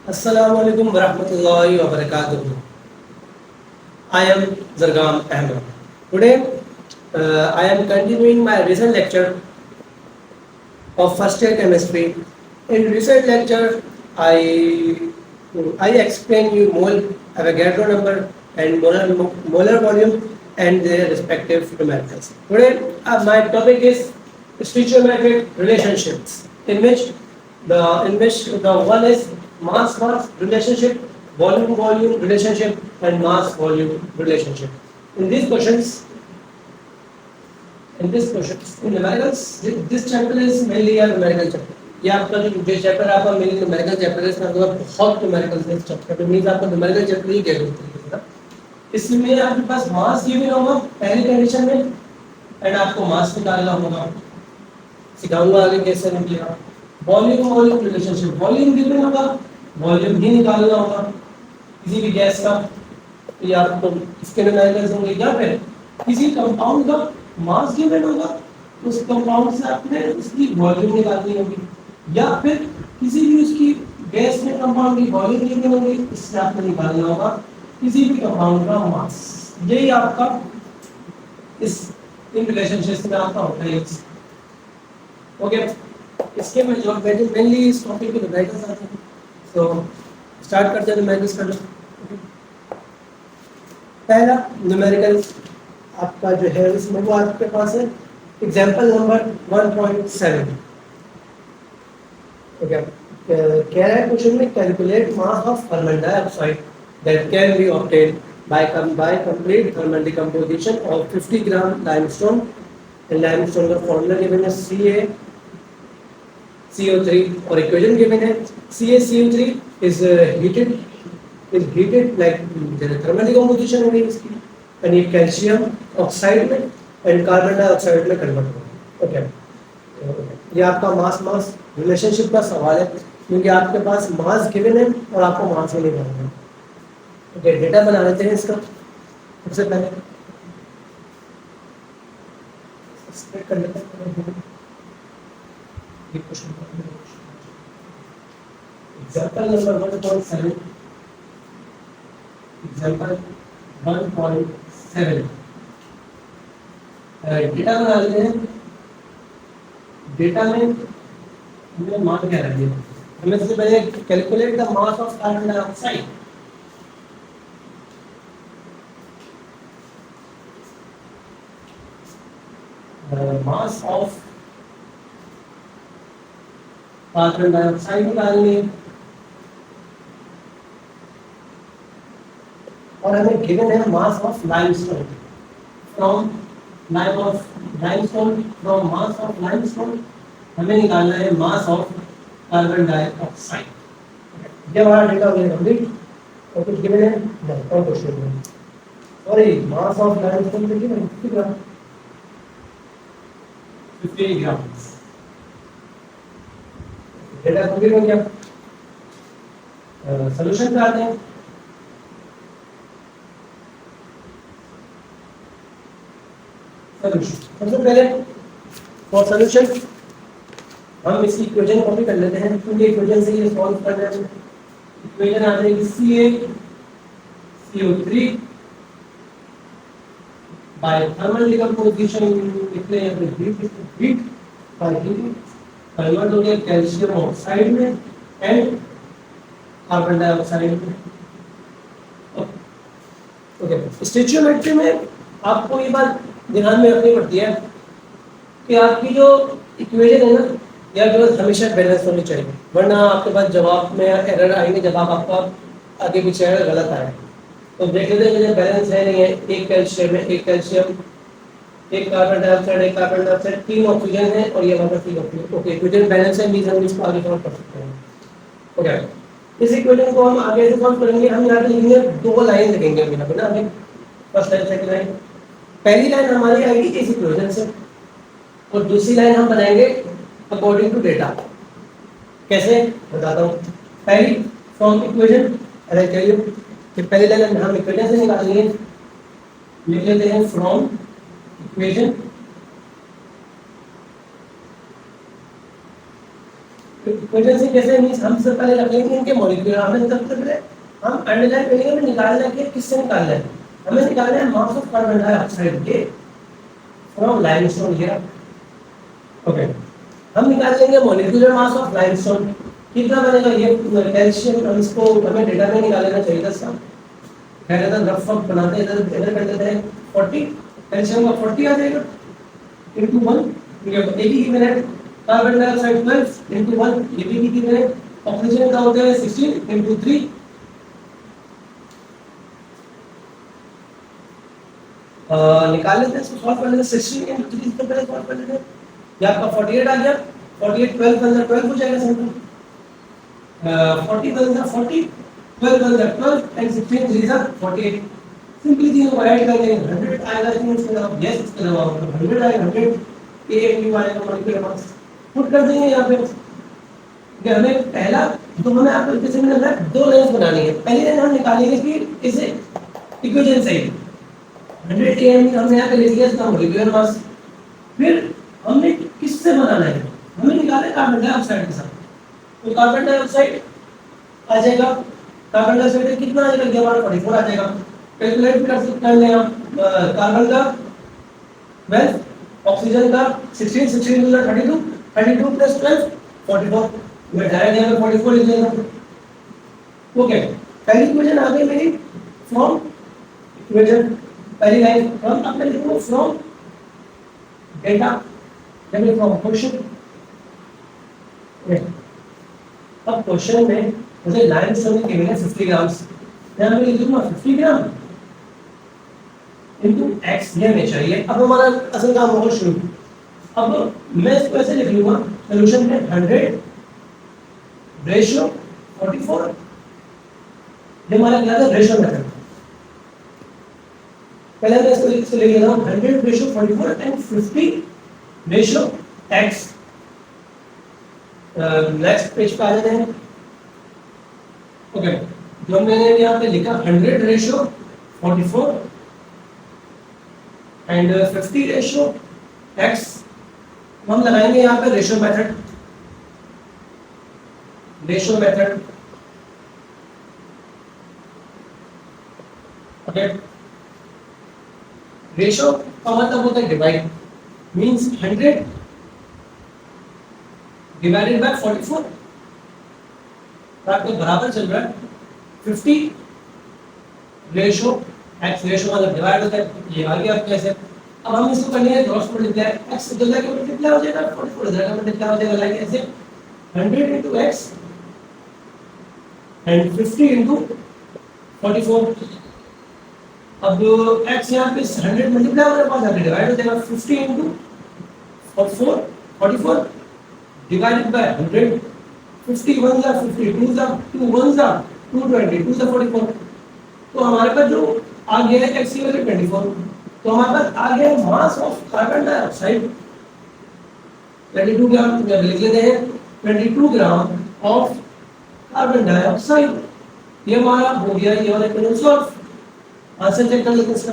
Assalamu alaikum warahmatullahi wabarakatuh. I am Zargam Ahmed. Today, I am continuing my recent lecture of first year chemistry. In recent lecture, I I explain you mole, Avogadro number, and molar volume and their respective numericals. Today, my topic is stoichiometric relationships, in which the one is mass relationship, volume relationship, and mass volume relationship. In these questions, in numericals, this chapter is mainly a numerical chapter. ये आपका जो chapter आपका mainly numerical chapter है, इसमें आपका बहुत numerical है इस चैप्टर में, मींस आपका न्यूमेरिकल चैप्टर ही कह सकते हैं। इसमें आपके पास मास गिवन होगा पहली कंडीशन में, एंड आपको मास निकालना होगा। सिखाऊंगा आगे कैसे निकलेगा। वॉल्यूम रिलेशनशिप, वॉल्यूम गिवन होगा, वॉल्यूम ही निकालना होगा किसी भी गैस का, या आपको इसके न्यूमेरिकल्स होंगे, या फिर किसी कंपाउंड का मास गिवन होगा, उस कंपाउंड से आपने उसकी वॉल्यूम निकालनी होगी, या फिर किसी भी उसकी गैस में कंपाउंड की वॉल्यूम गिवन होगी, इससे आपको निकालना होगा किसी भी कंपाउंड का मास। यही आपका इस इन रिलेशनशिप में आपका होता है। ओके, इसके में जो मेनली इस टॉपिक के न्यूमेरिकल्स आते हैं, तो स्टार्ट करते हैं न्यूमेरिकल्स करना। पहला न्यूमेरिकल आपका जो है इसमें वो आपके पास है एग्जांपल नंबर 1.7। ओके, कह रहा है क्वेश्चन में calculate mass of carbon dioxide that can be obtained by complete thermal decomposition of 50 gram limestone. Limestone का फॉर्मूला गिवन है CaCO3 और इक्वेशन गिवन है CaCO3 is heated like thermal decomposition हो गई इसकी, एंड ये कैल्शियम ऑक्साइड में and carbon dioxide में कन्वर्ट होगा। ओके, ये आपका मास रिलेशनशिप का सवाल है, क्योंकि आपके पास मास गिवन है और आपको मास ही नहीं करना है। ओके, डेटा बना लेते हैं इसका। सबसे पहले स्प्रेड कर लेते हैं ये question. Example number 1.7, example 1.7 data बना लेते हैं। डेटा में हमें मान क्या रखिए, हमें सबसे पहले calculate the mass of carbon dioxide. Mass of carbon dioxide निकालनी है, और हमें गिवन है mass of limestone from mass of limestone हमें निकालना है मास ऑफ कार्बन डाइऑक्साइड। ये हमारा डेटा हो गया कंप्लीट। और कुछ गिवन है नहीं, और क्वेश्चन है सॉरी, मास ऑफ लाइमस्टोन देखिए ना, कितना 50 ग्राम। डेटा कंप्लीट हो गया। सॉल्यूशन पे आते हैं। सबसे पहले फॉर सॉल्यूशन हम इसकी इक्वेशन कॉपी कर लेते हैं, क्योंकि इक्वेशन से ये सॉल्व करना है। इक्वेशन आ जाएगी CaCO3 बाय थर्मल डिकम्पोजिशन, निकले हीट बाय हीट कन्वर्ट हो गया कैल्शियम ऑक्साइड में एंड कार्बन डाइऑक्साइड में। ओके, स्टोइचियोमेट्री में आपको ये बात ध्यान में रखनी पड़ती है कि आपकी जो इक्वेशन है ना, या जो हमेशा बैलेंस होनी चाहिए, वरना आपके पास जवाब में एरर आएंगे, जवाब आपका आगे पीछे गलत आए। तो देख लेते हैं बैलेंस है नहीं है, एक कैल्शियम है, एक कार्बन डाइऑक्साइड, एक कार्बन डाइऑक्साइड, 3 ऑक्सीजन है, और ये वाला 3 ऑक्सीजन। ओके, इक्वेशन बैलेंस है, मींस हम इसको आगे सॉल्व कर सकते हैं। ओके, इस इक्वेशन को हम आगे से सॉल्व करेंगे। हम यहाँ पे लिखेंगे 2 लाइन लिखेंगे अभी ना, हमें फर्स्ट लाइन सेकंड लाइन। पहली लाइन हमारी आएगी इस इक्वेशन से, और दूसरी लाइन हम बनाएंगे अकॉर्डिंग टू डेटा। कैसे बताता हूँ। पहली फ्रॉम इक्वेशन, अरे कहिए कि पहली लाइन हम इक्वेशन से निकाल लिए, लिख लेते हैं फ्रॉम इक्वेशन इक्वेशन से कैसे मींस हम सबसे पहले रखेंगे इनके मॉलिक्यूलर, हमें सबसे पहले हम अंडरलाइन करेंगे, हमें निकालना है किससे निकालना है, हमें निकालना है मास ऑफ कार्बन डाइऑक्साइड के फ्रॉम लाइमस्टोन हियर। ओके, हम निकाल लेंगे मॉलिक्यूलर मास ऑफ लाइमस्टोन, कितना बनेगा ये कैल्शियम, हम इसको हमें डेटा में निकाल लेना चाहिए था इसका, पहले तो रफ वर्क बनाते हैं, इधर इधर कर देते हैं 40, कैल्शियम का 40 आ जाएगा इनटू 1, ये एक ही गिवन है, कार्बन डाइऑक्साइड 12 इनटू 1 ये भी गिवन है, ऑक्सीजन का होता है 16 इनटू 3, निकाल लेते हैं इसको, सॉल्व कर लेते हैं 16 इनटू 3 से पहले सॉल्व कर लेते हैं, ये आपका 48 आ गया, 48 12 अंदर 12 हो जाएगा सिंपल, 40 अंदर 40 12 अंदर 12 एंड 16 3 जा 48, सिंपली तीनों को ऐड कर देंगे 100 आएगा, इसके जवाब यस, इसका जवाब 100 आएगा, 100 AMU आएगा मॉलिक्यूलर मास, पुट कर देंगे यहाँ पे। कि हमें पहला तो हमें आपको जैसे मैंने बताया दो लाइंस बनानी है, पहली लाइन हम निकालेंगे कि इसे इक्वेशन से 100 AMU हमने यहाँ पे लिख दिया इसका मॉलिक्यूलर मास, फिर हमने किससे बनाना है, हमें निकालना है कार्बन डाइऑक्साइड के साथ, तो कार्बन डाइऑक्साइड आ जाएगा, कार्बन डाइऑक्साइड कितना आ जाएगा, हमारा 44 आ जाएगा, कैलकुलेट कर लें हम, कार्बन का 12, ऑक्सीजन का 16 16 गुना 32 32 प्लस 12 44, मैं डायरेक्ट यहाँ पे 44 लिख लेगा। ओके, पहली इक्वेशन आ गई मेरी फ्रॉम इक्वेशन, पहली लाइन हम अपने लिखूंगा फ्रॉम डेटा, यानी फ्रॉम क्वेश्चन। अब क्वेश्चन में मुझे लाइमस्टोन की गिवन है 50 ग्राम्स, यहाँ पे लिख दूंगा 50 ग्राम इनटू x ये हमें चाहिए। अब हमारा असल काम होगा शुरू, अब मैं इसको ऐसे लिख लूंगा सॉल्यूशन में 100 रेशियो 44, ये हमारा क्या था रेशियो मेथड, पहले मैं इसको लिख लेता हूँ 100 ratio 44 and 50 ratio x। Next page पे आ जाते हैं। ओके, जो मैंने यहाँ पे लिखा 100 रेशियो 44 एंड 50 रेशियो x, हम लगाएंगे यहाँ पे ratio method, ratio method. Okay, ratio का मतलब होता है डिवाइड, मींस 100 डिवाइडेड बाय 44, आपको बराबर चल रहा है 50 रेशियो x, रेशियो मतलब डिवाइड होता है, ये आ गया आपके ऐसे। अब हम इसको करनी है क्रॉस मल्टीप्लाई, x तो जाके मल्टीप्लाई हो जाएगा 44 जाएगा मल्टीप्लाई हो जाएगा, लाइक ऐसे 100 into x and 50 into 44। अब x यहाँ पे 100 मल्टीप्लाई हमारे पास आके डिवाइड हो जाएगा 50 into 44 divided by 100, 50 1 जा 50 2 जा 2 1 जा 220 2 जा 44, तो हमारे पास जो आ गया है x की वैल्यू 24, तो हमारे पास आ गया है मास ऑफ कार्बन डाइऑक्साइड 22 ग्राम, लिख लेते हैं 22 ग्राम ऑफ कार्बन डाइऑक्साइड, ये हमारा हो गया ये वाला इक्वेशन सॉल्व। आंसर चेक कर लेते हैं इसका,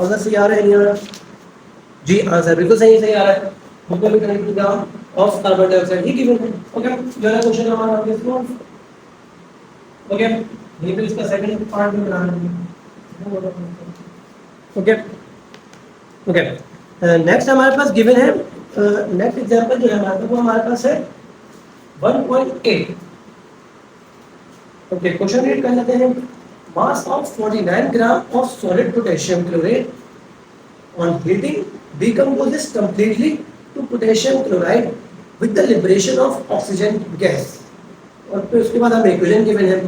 आंसर सही आ रहा है नहीं आ रहा, जी आंसर बिल्कुल सही सही आ रहा है, बिल्कुल भी 22 gram of carbon dioxide he given है। ओके, जो है क्वेश्चन हमारा आपके सॉल्व। ओके, ये फिर इसका सेकंड पार्ट में बनाना है। ओके ओके, नेक्स्ट हमारे पास गिवन है, नेक्स्ट एग्जांपल जो है हमारे पास वो हमारे पास है 1.8। ओके, क्वेश्चन रीड कर लेते हैं। Mass of 49 gram of solid potassium chloride on heating decomposes completely to potassium chloride with the liberation of oxygen gas। और फिर उसके बाद हमें इक्वेशन गिवन है,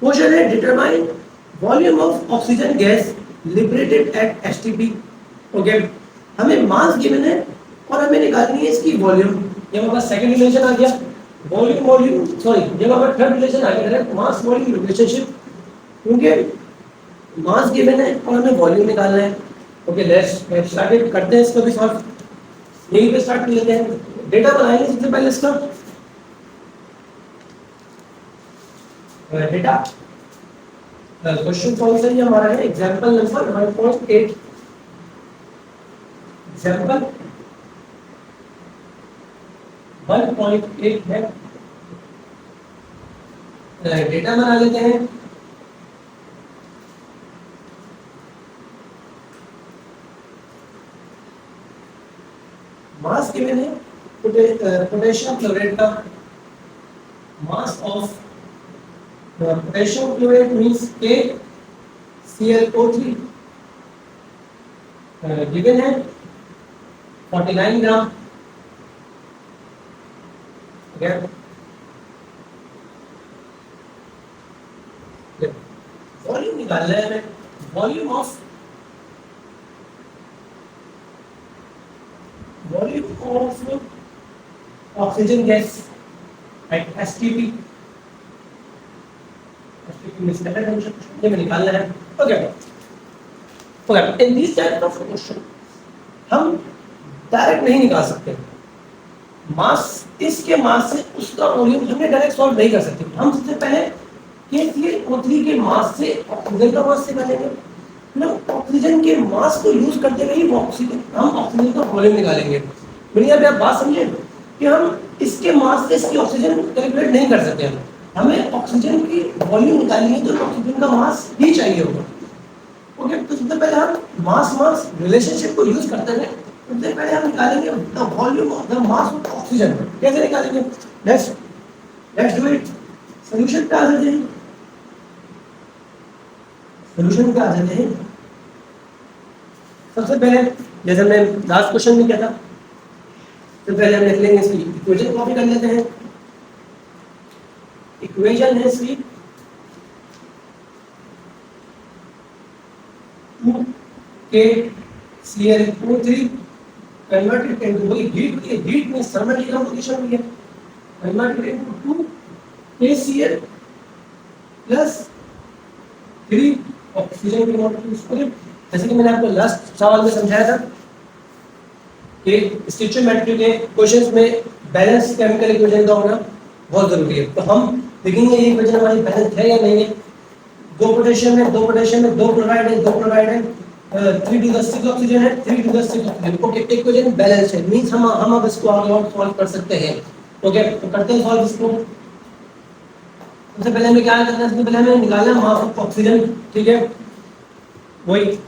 क्वेश्चन है determine volume of oxygen gas liberated at STP. Okay, हमें mass given है और हमें निकालनी है इसकी वॉल्यूम, ये हमारे पास सेकंड रिलेशन आ गया, वॉल्यूम वॉल्यूम सॉरी ये हमारा थर्ड रिलेशन आ गया डायरेक्ट मास वॉल्यूम रिलेशनशिप, क्योंकि मास गिवन है और हमें वॉल्यूम निकालना है। ओके, लेट्स स्टार्ट करते हैं इसको भी सॉल्व, यहीं पे स्टार्ट कर लेते हैं। डेटा बनाएंगे सबसे पहले इसका डेटा, क्वेश्चन कौन सा ये हमारा है एग्जांपल नंबर 1.8, एग्जांपल 1.8 है। डेटा बना लेते हैं। मास गिवन है पोटेशियम क्लोराइड का mass of potassium chloride means KClO3 given है 49 ग्राम। वॉल्यूम निकालना है हमें, volume of oxygen gas at STP ये निकालना है। Okay in this type of question हम डायरेक्ट नहीं निकाल सकते मास, इसके मास से उसका वॉल्यूम हमें डायरेक्ट सॉल्व नहीं कर सकते। हम सबसे पहले KClO3 के मास से ऑक्सीजन का मास निकालेंगे, फिर ऑक्सीजन के मास को यूज करते हुए ही हम ऑक्सीजन का वॉल्यूम निकालेंगे। मेरी यहाँ पे आप बात समझे कि हम इसके मास से इसकी ऑक्सीजन कैलकुलेट नहीं कर सकते हैं, हमें ऑक्सीजन की वॉल्यूम निकालनी है तो ऑक्सीजन का मास ही चाहिए होगा। ओके तो सबसे पहले हम मास रिलेशनशिप को यूज करते हैं, सबसे पहले हम निकालेंगे the volume of the mass of oxygen. कैसे निकालेंगे? Let's do it. सॉल्यूशन पे आ जाते हैं, सॉल्यूशन पे आ जाते हैं। सबसे पहले जैसे हमने लास्ट क्वेश्चन में किया था, तो पहले हम लिख लेंगे इसकी इक्वेशन कॉपी कर लेते हैं। इक्वेशन है इसकी 2KClO3 कन्वर्टेड इनटू हीट में थर्मल डिकम्पोजिशन हुई है, converted into 2KCl plus 3 oxygen की मॉलिक्यूल्स। जैसे कि मैंने आपको लास्ट सवाल में समझाया था कि स्टोइचियोमेट्री के क्वेश्चंस में बैलेंस केमिकल इक्वेशन का होना बहुत जरूरी है। तो हम देखेंगे ये इक्वेशन हमारी बैलेंस है या नहीं है। दो पोटेशियम है, दो क्लोराइड है, 3 to the 6 ऑक्सीजन है, 3 to the 6 oxygen. Okay equation balance है, मींस हम अब इसको आगे और सॉल्व कर सकते हैं। ओके तो करते हैं सॉल्व इसको। सबसे पहले हमें क्या करना है, सबसे पहले हमें निकालना है मास ऑफ ऑक्सीजन। ठीक है वही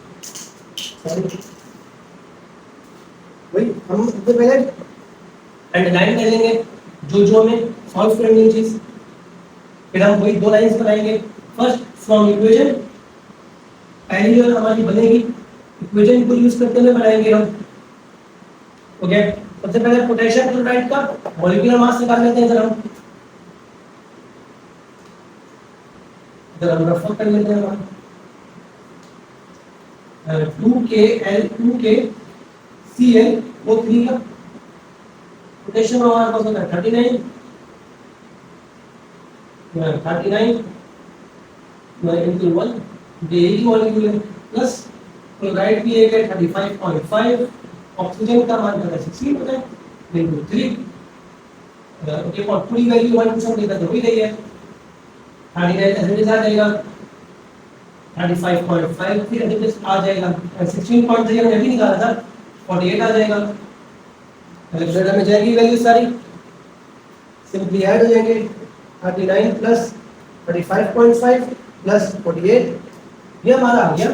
हम सबसे पहले अंडरलाइन कर लेंगे जो हमें सॉल्व करनी है चीज। फिर हम वही दो लाइंस बनाएंगे। फर्स्ट फ्रॉम इक्वेशन, पहली जो हमारी बनेगी इक्वेशन को यूज करते हुए बनाएंगे हम। ओके सबसे पहले पोटेशियम क्लोराइड का मॉलिक्यूलर मास निकाल लेते हैं। इधर हम रफ कर लेते हैं। 2KClO3 का पोटेशियम हमारे पास होता है 39 into 1 यही मॉलिक्यूल है, प्लस क्लोराइड भी एक है 35.5, ऑक्सीजन का मान है 16 होता है into 3। ओके और पूरी वैल्यू 1% लेकर तो ही गई है 39 एसिड आ जाएगा 35.5, फिर एसिड आ जाएगा 16.3 हमने अभी निकाला था 48 आ जाएगा। कैलकुलेटर में जाएगी वैल्यू सारी, सिंपली ऐड हो जाएंगे 39 प्लस 35.5 प्लस 48, ये हमारा आ गया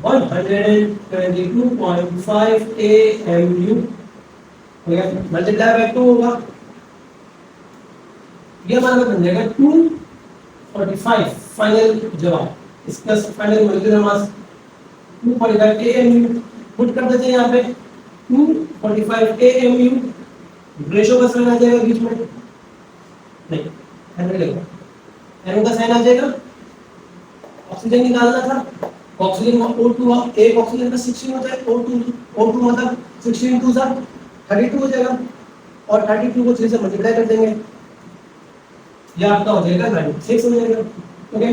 122.5 AMU। मल्टीप्लाई बाय 2 होगा, ये हमारा बन जाएगा 245 फाइनल जवाब। इसका final molecular mass 245 AMU put कर देते हैं यहाँ पे 245 AMU। रेशो का साइन आ जाएगा बीच में, नहीं एन लगेगा, एन का साइन आ जाएगा। ऑक्सीजन निकालना था, ऑक्सीजन का O2 एक ऑक्सीजन का 16 होता है, O2 मतलब 16 2 32 हो जाएगा और 32 को 3 से मल्टीप्लाई कर देंगे, ये आपका हो जाएगा 96 हो जाएगा। ओके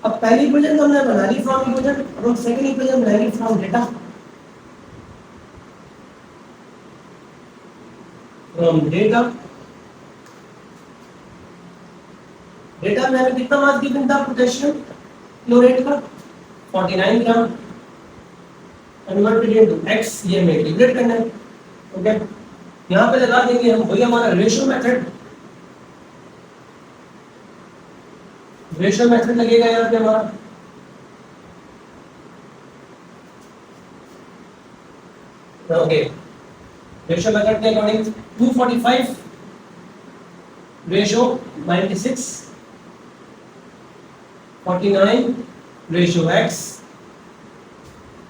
अब पहली इक्वेशन तो हमने बना ली फ्रॉम इक्वेशन, अब हम सेकंड इक्वेशन बनाएंगे फ्रॉम डेटा। डेटा में हमें कितना मास गिवन था पोटेशियम क्लोराइड का 49 ग्राम, कन्वर्टेड इनटू x, ये हमें कैलकुलेट करना है। ओके यहाँ पे लगा देंगे हम, वही हमारा रेशियो मेथड रेशियो मेथड लगेगा यहाँ पे हमारा। ओके, रेशियो मेथड के according 245 ratio 96, 49 ratio x।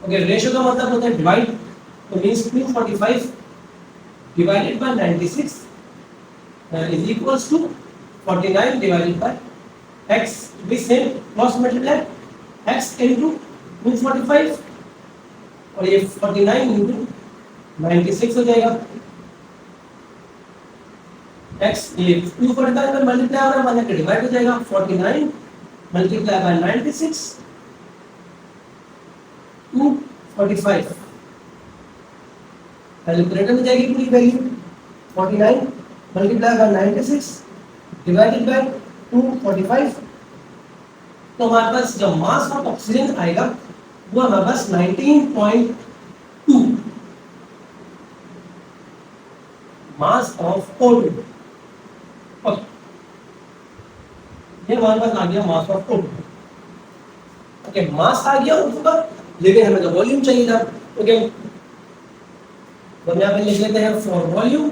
Okay, ratio का मतलब होता है डिवाइड, तो means 245 divided by 96 is equals to 49 divided by x, भी same cross multiply x into 245 और ये 49 into 96 हो जाएगा। x ये 245 में मल्टीप्लाई हो रहा है, माने कि डिवाइड हो जाएगा। 49 मल्टीप्लाई बाय 96 245 कैलकुलेटर में जाएगी पूरी value. 49 multiply by 96 divided by 245, तो हमारे पास जो मास ऑफ ऑक्सीजन आएगा वो हमारे पास 19.2 मास ऑफ O2। ये हमारे पास आ गया मास ऑफ O2। ओके, मास आ गया O2 का, लेकिन हमें तो वॉल्यूम चाहिए था। ओके, तो हम यहाँ पे लिख लेते हैं for volume.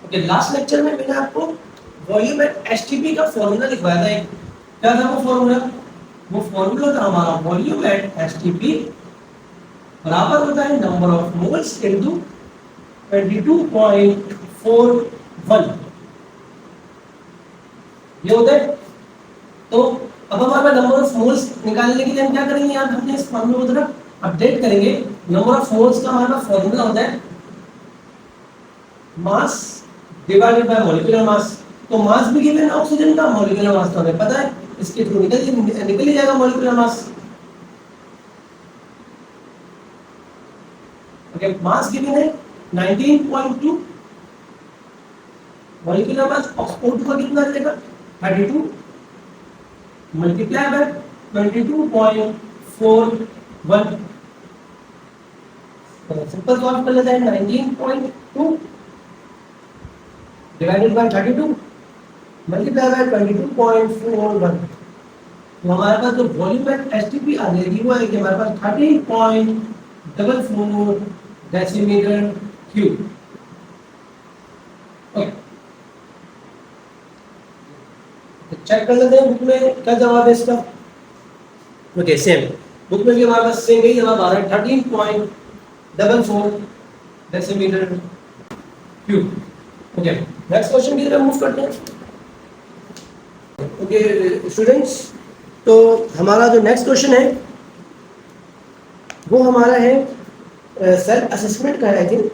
Okay, last lecture में मैंने आपको वॉल्यूम एट एसटीपी का फॉर्मूला लिखवाया था। एक क्या था वो फॉर्मूला? वो फॉर्मूला था हमारा वॉल्यूम एट एसटीपी बराबर होता है नंबर ऑफ मोल्स इनटू 22.41, ये होता है। तो अब हमारे नंबर ऑफ मोल्स निकालने के लिए हम क्या करेंगे, यहाँ हमने इस फॉर्मूले को जरा अपडेट करेंगे। नंबर ऑफ मोल्स का हमारा फॉर्मूला होता है mass divided by molecular mass. तो मास भी गिवन है ऑक्सीजन का, मॉलिक्यूलर मास तो हमें पता है, इसके थ्रू निकल ही जाएगा molecular mass. Okay, mass given है 19.2, मॉलिक्यूलर मास O2 का कितना रहेगा 32 मल्टीप्लाई बाय 22.41। सिंपल सॉल्व कर लेते हैं। 19.2 डिवाइडेड बाय 32 मल्टीप्लाई बाय 22.41, तो हमारे पास जो वॉल्यूम एट एसटीपी आ जाएगी वो है कि हमारे पास 13.44 डेसीमीटर क्यूब। ओके, चेक कर लेते हैं बुक में क्या जवाब है इसका। ओके, सेम बुक में भी हमारे पास सेम ही जवाब आ रहा है 13.44 decimetre cube. Okay, next question की तरफ मूव करते हैं। ओके स्टूडेंट्स, तो हमारा जो नेक्स्ट क्वेश्चन है वो हमारा है सेल्फ असेसमेंट का है। I think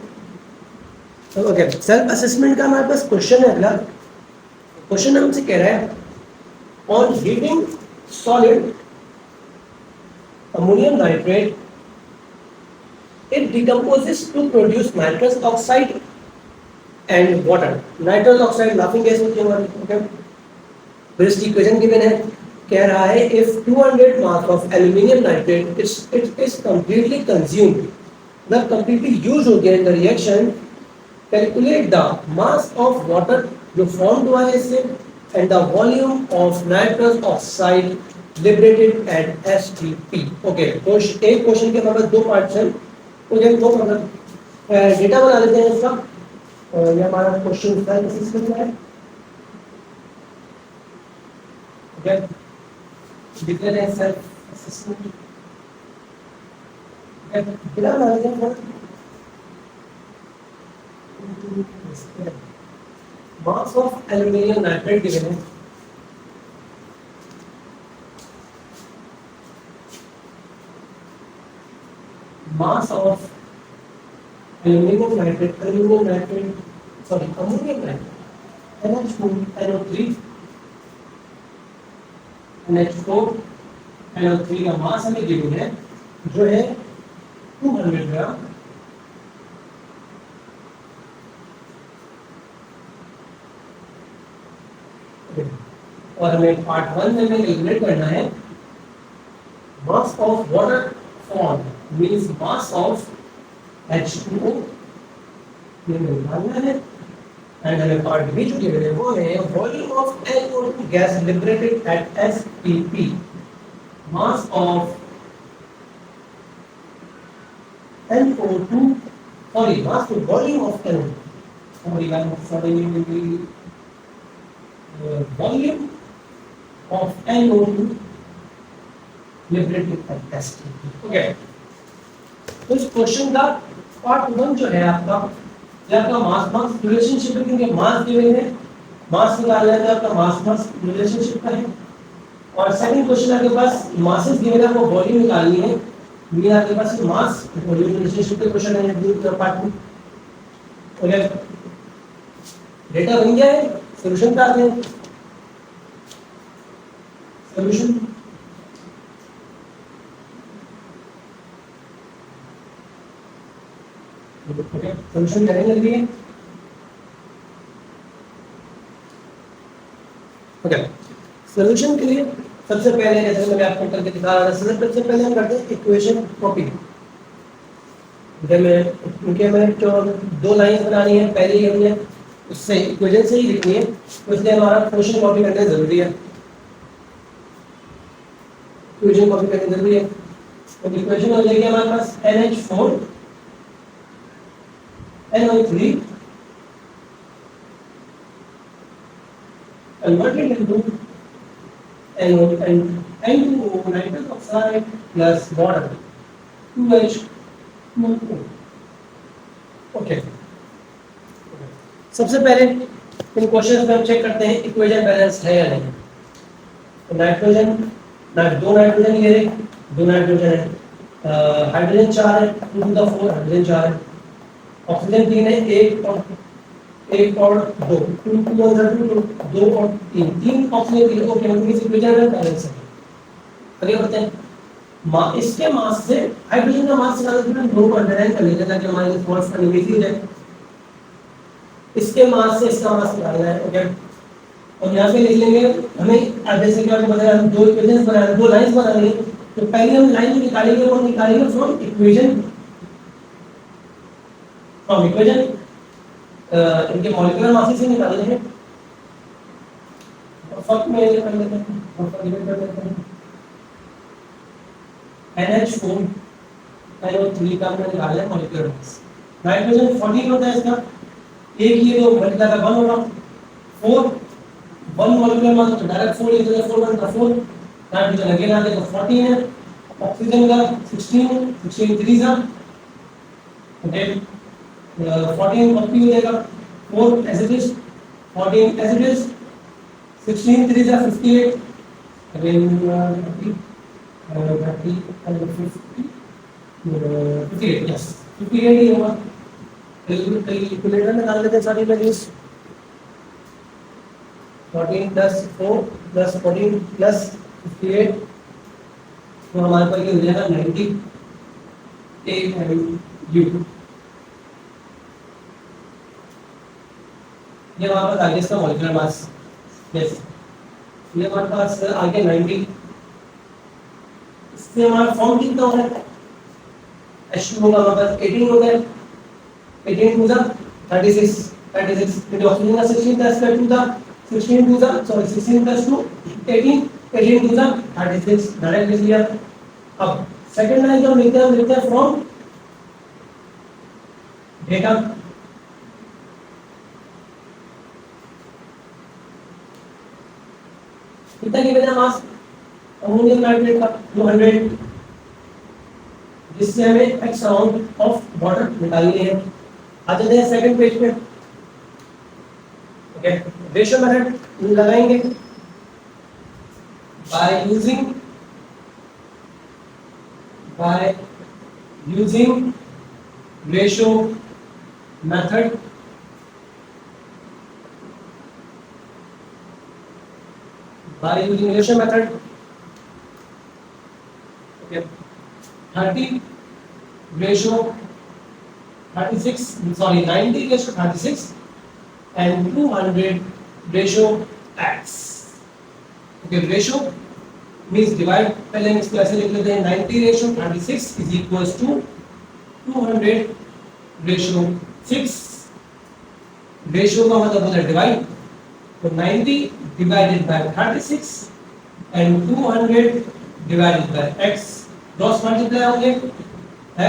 okay, self assessment का हमारे पास क्वेश्चन है। अगला क्वेश्चन हमसे कह रहा है on heating solid ammonium nitrate it decomposes to produce nitrous oxide and water। nitrous oxide laughing gas होती है हमारी। ओके, फिर इसकी इक्वेशन गिवन है, कह रहा है if 200 mass of aluminium nitrate it is completely consumed, मतलब completely used हो गया in the reaction, calculate the mass of water जो formed हुआ है इससे and the volume of nitrous oxide liberated at STP। Okay, तो एक क्वेश्चन के हमारे पास दो पार्ट्स हैं। ओके, दो मतलब डेटा बना लेते हैं इसका। ये हमारा क्वेश्चन है है। ओके, लिख लेते हैं सेल्फ असेसमेंट। डेटा बना लेते हैं। Mass of aluminium nitrate given है, mass of ammonium nitrate NH2 NO3 NH4 NO3 का मास हमें गिवन है जो है 200 ग्राम। और हमें पार्ट 1 में कैलकुलेट करना है mass of water form means mass of H2O ये निकालना है एंड हमें पार्ट बी जो गिवन है वो है volume of NO2 gas liberated at SPP, mass of NO2, sorry, mass to volume of NO2. Volume of NO2 liberated at STP. Okay. तो इस क्वेश्चन का पार्ट 1 जो है आपका, ये आपका मास मास रिलेशनशिप है, क्योंकि मास गिवन है, मास निकालना है तो आपका मास मास रिलेशनशिप का है। और सेकंड क्वेश्चन आपके पास मासेस गिवन है, आपको वॉल्यूम निकालनी है। ये आपके पास मास वॉल्यूम रिलेशनशिप के क्वेश्चन है दूसरा पार्ट में। ओके, डेटा बन गया है, सॉल्यूशन पे आते हैं। सॉल्यूशन ओके, सॉल्यूशन करने लग गए। ओके, सॉल्यूशन के लिए सबसे पहले जैसे मैं आपको करके दिखा रहा था, सबसे पहले हम करते हैं इक्वेशन कॉपी। क्योंकि हमें जो 2 लाइन बनानी है, पहले ही हमने उससे इक्वेशन से ही लिखनी है, तो इसलिए हमारा इक्वेशन कॉपी करना जरूरी है। इक्वेशन कॉपी करना जरूरी है। तो इक्वेशन हो जाएगी हमारे पास NH4 NO3 converted into N2O nitrous oxide plus water 2H2O। Okay, सबसे पहले इन क्वेश्चंस में हम चेक करते हैं इक्वेशन बैलेंस है या नहीं। तो नाइट्रोजन, दो नाइट्रोजन ये रहे, 2 नाइट्रोजन है, हाइड्रोजन 4 है, 2 टू द 4 हाइड्रोजन 4 है, ऑक्सीजन 3 है, 1 और 2, 2 2 और 3 ऑक्सीजन 3। ओके, हम इस इक्वेशन बैलेंस है। आगे बढ़ते हैं। इसके मास से हाइड्रोजन का मास निकालना है, 2 को अंडरलाइन कर लेते हैं ताकि हमारे लिए फॉर्स का निवेश हो जाए। इसके मास से इसका मास निकालना है। ओके, और यहाँ पे लिख लेंगे हमें आधे से क्या बताया, हम 2 इक्वेशंस बनाने, 2 लाइंस बनानी है। तो पहले हम लाइन निकालेंगे, वो निकालेंगे फ्रॉम इक्वेशन, इनके मॉलिक्यूलर मासेस से निकाल लेंगे। और फर्क में ये कर लेते हैं, और फर्क डिवाइड कर लेते हैं। NH4 NO3 का हमने निकाला है मॉलिक्यूलर मास। नाइट्रोजन 14 होता है इसका, एक ये दो मल्टीप्लाई का 1 होगा, 4 1 मॉलिक्यूलर मास तो डायरेक्ट 4 लिख देंगे, 4 1 का 4। नाइट्रोजन अगेन आ गया तो 14 है, ऑक्सीजन का 16 3 जा, ओके, 14 कॉपी हो जाएगा, 4 as it is, 14 as it is, 16 3 जा 58, अगेन 30 and 50 58, यस 58 ही होगा। कैलकुलेटर में डाल लेते हैं सारी वैल्यूज। 14 प्लस 4 प्लस 14 प्लस 58, तो हमारे पास ये हो जाएगा 90 AMU। ये हमारे पास आगे इसका मॉलिक्यूलर मास, यस, ये हमारे पास आगे 90। इससे हमारा फॉर्म कितना हो रहा है, H2O का हमारे पास 18 होता है, 18 2 36 into ऑक्सीजन का 16 प्लस 2 था, 16 2 सॉरी 16 प्लस 2 18 18 2 36 डायरेक्ट लिख लिया। अब सेकंड लाइन जो हम लिखते हैं फ्रॉम डेटा। कितना गिवन है मास अमोनियम नाइट्रेट का 200, जिससे हमें x अमाउंट ऑफ वाटर निकालनी है। आ जाते हैं सेकंड पेज पे। ओके, रेशियो मेथड लगाएंगे by using ratio method. By using ratio method, okay, 30 ratio 36, sorry 90 ratio 36 and 200 ratio x। Okay, ratio means divide, पहले हम इसको ऐसे लिख लेते हैं, 90 ratio 36 is equals to 200 ratio 6 ratio का मतलब होता है डिवाइड, तो 90 divided bye 36 and 200 divided by x, cross multiply होंगे,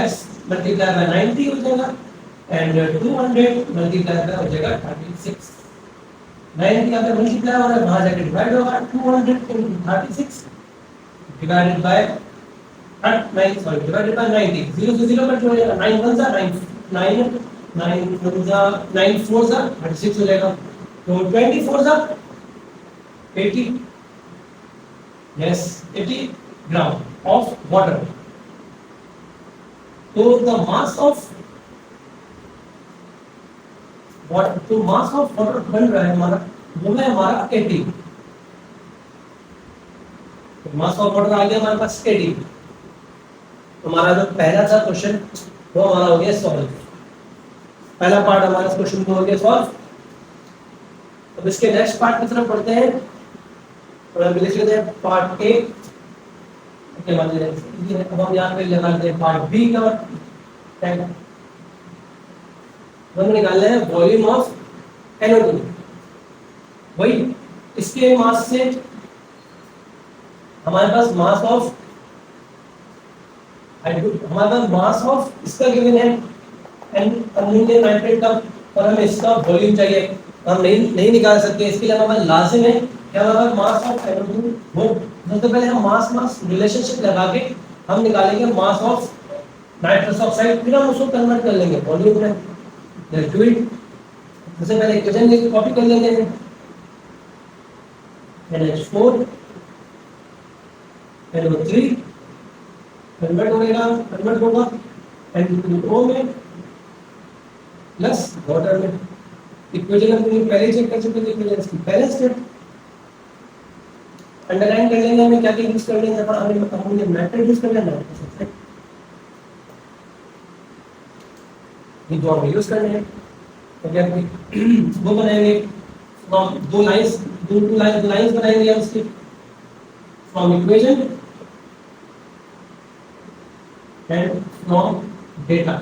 x मल्टीप्लाई बाय 90 हो जाएगा एंड 200 मल्टीप्लाई बाय हो जाएगा 36। 90 अगर मल्टीप्लाई हो रहा है वहां जाके डिवाइड होगा, 200 into 36 divided by 9 sorry divided by 90, 0 से 0 कट हो जाएगा, 9 1 जा 9 9 9 1 जा 9 4 जा 36 हो जाएगा, तो 24 जा 80, yes 80 ग्राम ऑफ वाटर। तो द मास ऑफ वाटर, तो मास ऑफ वाटर बन रहा है हमारा, वो है हमारा 80, तो मास ऑफ वाटर आ गया हमारे पास 80। हमारा जो पहला था क्वेश्चन वो हमारा हो गया सॉल्व, पहला पार्ट हमारा इस क्वेश्चन को हो गया सॉल्व। अब इसके नेक्स्ट पार्ट की तरफ बढ़ते हैं, और हम लिख लेते हैं पार्ट ए के बाद अब हम यहाँ पे लगा लेते हैं पार्ट बी का टैग, हम निकालना है वॉल्यूम ऑफ NO2। वही इसके मास से हमारे पास मास ऑफ हमारे पास मास ऑफ इसका गिवन है अमोनियम नाइट्रेट का, और हमें इसका वॉल्यूम चाहिए, हम नहीं निकाल सकते, इसके लिए हमारे लाजिम है कि हमारे मास ऑफ NO2 हो। सबसे पहले हम मास रिलेशनशिप लगा के हम निकालेंगे मास ऑफ नाइट्रस ऑक्साइड, फिर हम उसको कन्वर्ट कर लेंगे वॉल्यूम में। लिक्विड सबसे पहले इक्वेशन कॉपी कर लेते हैं, NH4 NO3 कन्वर्ट होगा N2O में प्लस वाटर में। इक्वेशन हम पहले चेक कर चुके थे, इक्वेशन की पहले स्टेप अंडरलाइन कर लेंगे, हमें क्या यूज कर लेंगे, हमें अमोनियम नाइट्रेट यूज कर लेना है, ये जो हम यूज करने हैं तो क्या वो बनाएंगे दो लाइंस बनाएंगे हम इसकी from equation and from data.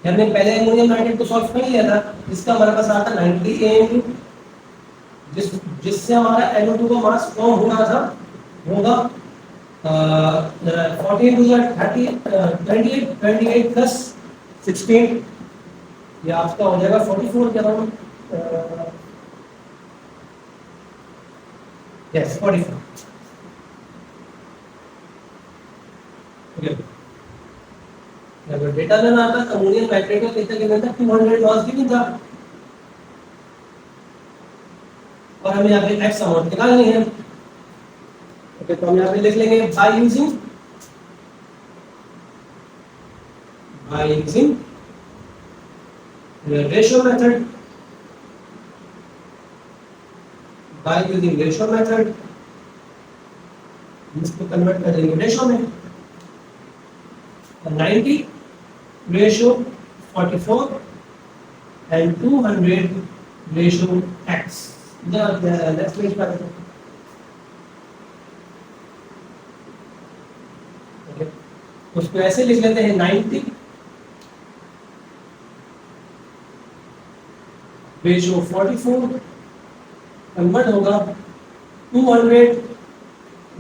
हमने पहले अमोनियम नाइट्रेट को सॉल्व कर लिया था, इसका हमारे पास आता 90 AMU, जिससे हमारा NO2 का मास फॉर्म होना था होगा 14 to 30 28 plus 16, ये आपका हो जाएगा 44 के अराउंड, यस 44। अगर डेटा में ना आता अमोनियम नाइट्रेट का कितना गिवन था 200 मास गिवन था, और हमें यहाँ पे x अमाउंट निकालनी है। ओके, तो हम यहाँ पे लिख लेंगे by using ratio method, by using ratio method इसको कन्वर्ट कर देंगे रेशियो में, 90 ratio 44 and 200 ratio x। Next page पर उसको ऐसे लिख लेते हैं 90 रेशियो 44 कन्वर्ट होगा 200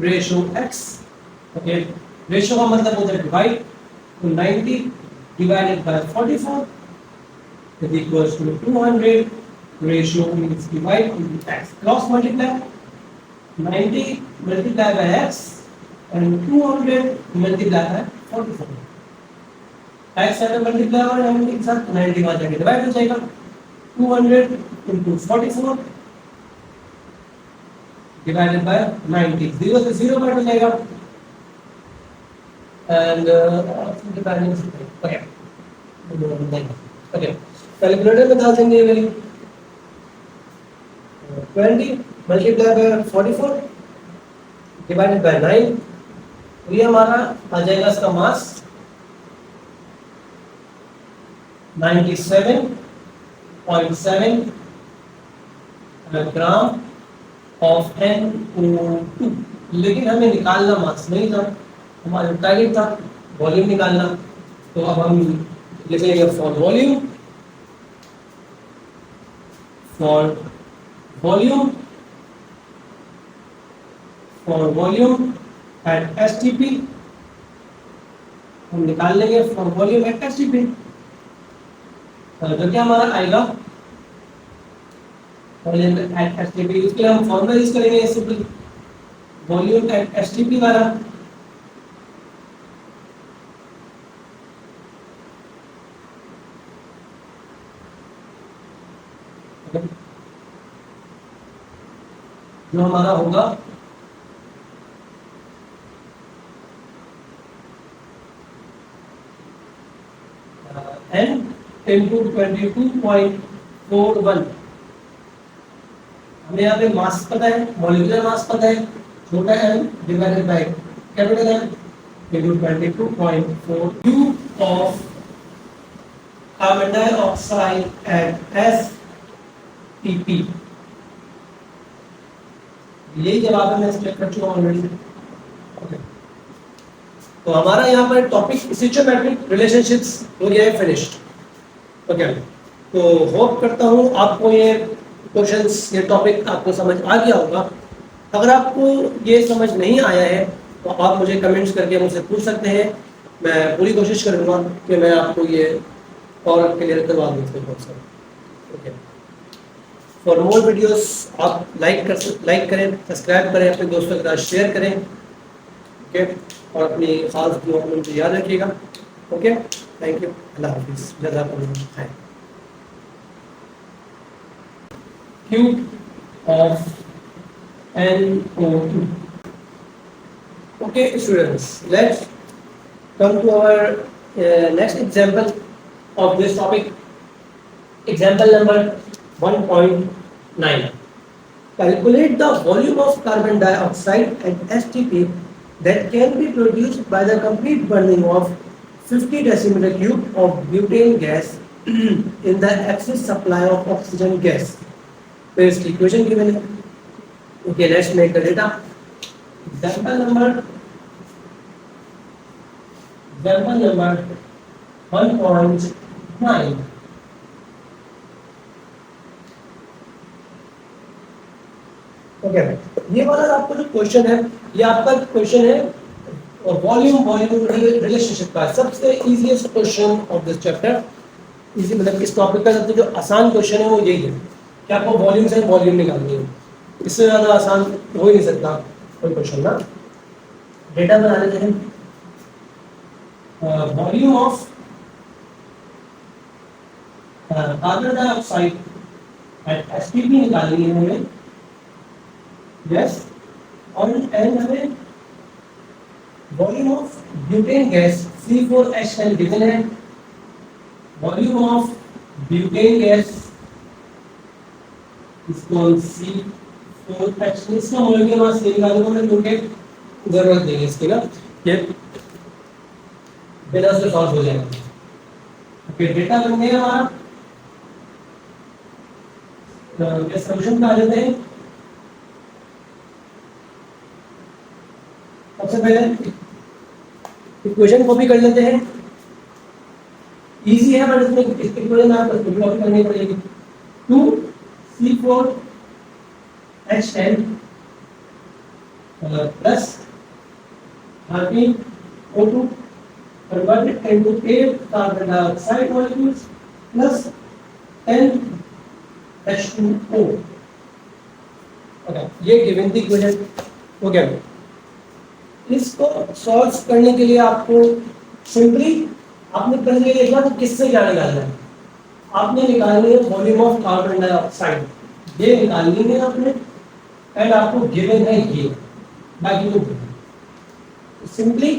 रेशियो x। ओके, रेशियो का मतलब होता है डिवाइड, तो 90 divided by 44 is equals to 200 ratio means divide into x, cross multiply 90 multiply by x and 200 multiplied by 44, x से मल्टीप्लाई और 90 के साथ 90 वहां जाके डिवाइड हो जाएगा, 200 into 44 divided by 90, 0 से 0 कट हो जाएगा एंड ओके कैलकुलेटर में डाल देंगे value 20 multiply by 44 divided by 9, तो ये हमारा आ जाएगा इसका मास 97.7 ग्राम ऑफ NO2। लेकिन हमें निकालना मास नहीं था, हमारा टारगेट था वॉल्यूम निकालना, तो अब हम लिखेंगे for volume, for volume, for volume at STP, हम निकाल लेंगे फॉर वॉल्यूम एट एसटीपी। तो क्या हमारा आएगा वॉल्यूम एट एसटीपी, इसके लिए हम फॉर्मूला यूज करेंगे सिंपल वॉल्यूम एट एसटीपी वाला। जो हमारा होगा n इंटू 22.41। हमें यहाँ पे मास पता है, मॉलिक्यूलर मास पता है, छोटा m divided by capital M into 22.4 cube of carbon dioxide eight STP. यही जवाब है, मैं चेक कर चुका हूं ऑलरेडी। ओके, तो हमारा यहाँ पर टॉपिक स्टिचोमेट्रिक रिलेशनशिप्स हो गया है फिनिश्ड। ओके, तो होप करता हूँ आपको ये क्वेश्चंस, ये टॉपिक आपको समझ आ गया होगा। अगर आपको ये समझ नहीं आया है तो आप मुझे कमेंट्स करके मुझसे पूछ सकते हैं, मैं पूरी कोशिश करूँगा कि मैं आपको ये और क्लियर करवा दूँ इसके concept. Okay, for more videos आप लाइक करें, सब्सक्राइब करें, अपने दोस्तों के साथ शेयर करें। ओके, और अपनी खास दुआ में मुझे याद रखिएगा। ओके, थैंक यू, अल्लाह हाफिज़, जज़ाकल्लाह खैर। Cube of NO2. Okay, students, let's come to our next example of this topic. Example number 1.9. Calculate the volume of carbon dioxide at STP that can be produced by the complete burning of 50 decimeter cube of butane gas in the excess supply of oxygen gas. So इसकी equation given है। Okay, let's make the data. Example number 1.9। Okay, ये वाला आपका जो question है, ये आपका question है वॉल्यूम रिलेशनशिप का सबसे easiest question of this chapter. Easy मतलब इस टॉपिक का सबसे जो आसान क्वेश्चन है वो यही है कि आपको वॉल्यूम से वॉल्यूम निकालनी है। इससे ज़्यादा आसान हो ही नहीं सकता कोई क्वेश्चन ना। डेटा बना लेते हैं। Volume of carbon dioxide eight STP निकालनी है हमें। यस, और एन हमें volume of butane gas C4H10 given है। वॉल्यूम ऑफ ब्यूटेन गैस इसको C4H, इसका मॉलिक्यूलर मास निकालने को क्योंकि जरूरत नहीं है इसकी ना, ये बिना से सॉल्व हो जाएगा। ओके, डेटा बन गया हमारा। ये सॉल्यूशन निकाल लेते हैं। सबसे पहले इक्वेशन कॉपी कर लेते हैं। इजी है बट इसमें इक्वेशन आपको कॉपी करनी पड़ेगी। 2C4H10 plus 13O2 converted into 8 carbon dioxide molecules plus 10 H2O। Okay, ये गिवन थी इक्वेशन। ओके, इसको सॉल्व करने के लिए आपको सिंपली आपने पहले देखना तो किससे क्या निकालना है। आपने निकालनी है वॉल्यूम ऑफ कार्बन डाइऑक्साइड, ये निकालनी है आपने, एंड आपको गिवन है ये, बाकी तो सिंपली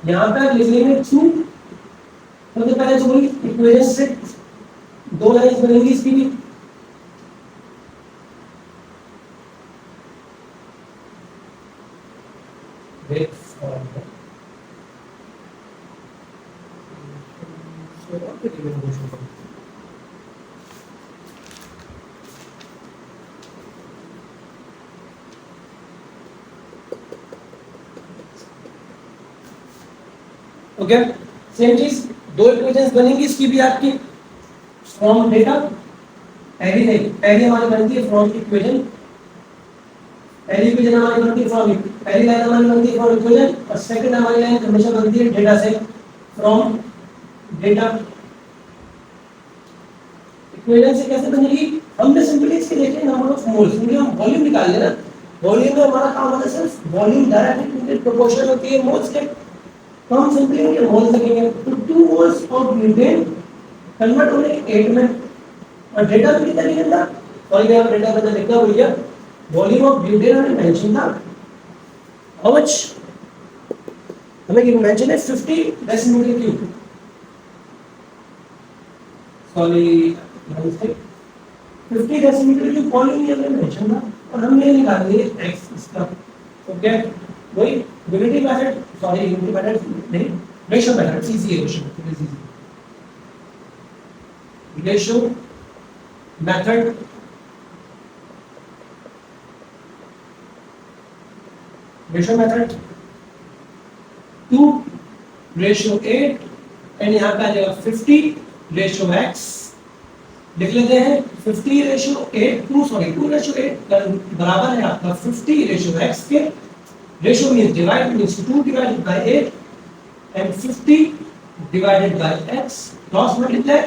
यहाँ पे लिख लेंगे 2। सबसे पहले तो वही इक्वेशन से दो लाइन बनेगी इसकी भी। ओके, सेम चीज दो इक्वेशंस बनेंगी इसकी भी आपकी, फ्रॉम डेटा, पहली नहीं, पहली हमारी बनती है फ्रॉम इक्वेशन, पहली इक्वेशन हमारी बनती है फ्रॉम, पहली लाइन हमारी बनती है फ्रॉम इक्वेशन, और सेकंड हमारी लाइन हमेशा बनती है डेटा से, फ्रॉम डेटा। इक्वेशन से कैसे बनेगी, हमने सिंपली इसके देखे नंबर ऑफ मोल्स, क्योंकि हम वॉल्यूम निकाल लेना, वॉल्यूम में हमारा काम होता है सिर्फ वॉल्यूम डायरेक्टली प्रोपोर्शनल होती है मोल्स के, तो हम सिंपली उनके मोल्स लिखेंगे। तो 2 मोल्स ऑफ ब्यूटेन कन्वर्ट हो रहे 8 में, और डेटा में कितना लिखा था, और ये डेटा में लिखा भैया वॉल्यूम ऑफ ब्यूटेन हमने मेंशन था, हाउ मच हमें ये मेंशन है 50 decimetre cube, sorry 50 decimetre cube volume ये हमने मेंशन था, और हमने निकाल लिए x इसका, ओके वही unity method, sorry unity method नहीं, रेशियो मेथड, इजी है ratio method, ratio method 2 ratio 8 and यहाँ पे आ जाएगा 50 रेशियो x, लिख लेते हैं 50 रेशियो 8 2 रेशियो 8 बराबर है आपका 50 रेशियो x के, ratio means divide, means 2 divided by 8 and 50 divided by x, cross multiply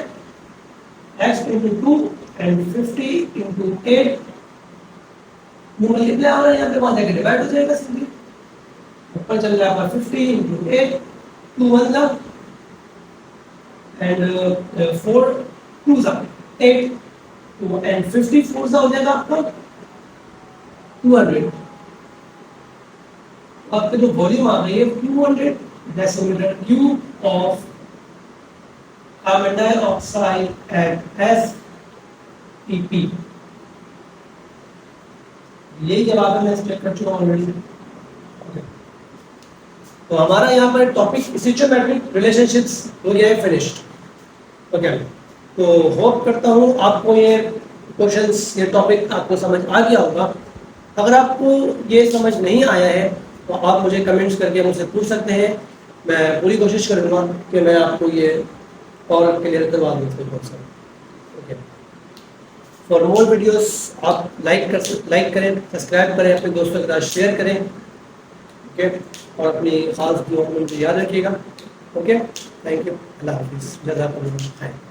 x into 2 and 50 into 8, वो मल्टीप्लाई हो रहा है यहाँ पे, वहां जाके डिवाइड हो जाएगा सिंपली, ऊपर चल जाएगा 50 into 8 2 1 जा एंड 4 2 जा 8 2 and 54 जा हो जाएगा आपका 200। आपके जो वॉल्यूम आ गई है 200 decimetre cube of carbon dioxide at STP, यही जवाब है, मैं एक्सप्लेन कर चुका हूं ऑलरेडी। तो हमारा यहाँ पर टॉपिक स्टोइकोमेट्रिक रिलेशनशिप्स हो गया है फिनिश्ड, ओके। तो होप करता हूँ आपको ये क्वेश्चंस, ये टॉपिक आपको समझ आ गया होगा। अगर आपको ये समझ नहीं आया है तो आप मुझे कमेंट्स करके मुझसे पूछ सकते हैं, मैं पूरी कोशिश करूँगा कि मैं आपको ये और क्लियर करवा दूँ। ओके, फॉर मोर वीडियोस आप लाइक करें, सब्सक्राइब करें, अपने दोस्तों के साथ शेयर करें, ओके, और अपनी खास दुआ में मुझे याद रखिएगा। ओके, थैंक यू, अल्लाह हाफिज़, जज़ाकल्लाह खैर।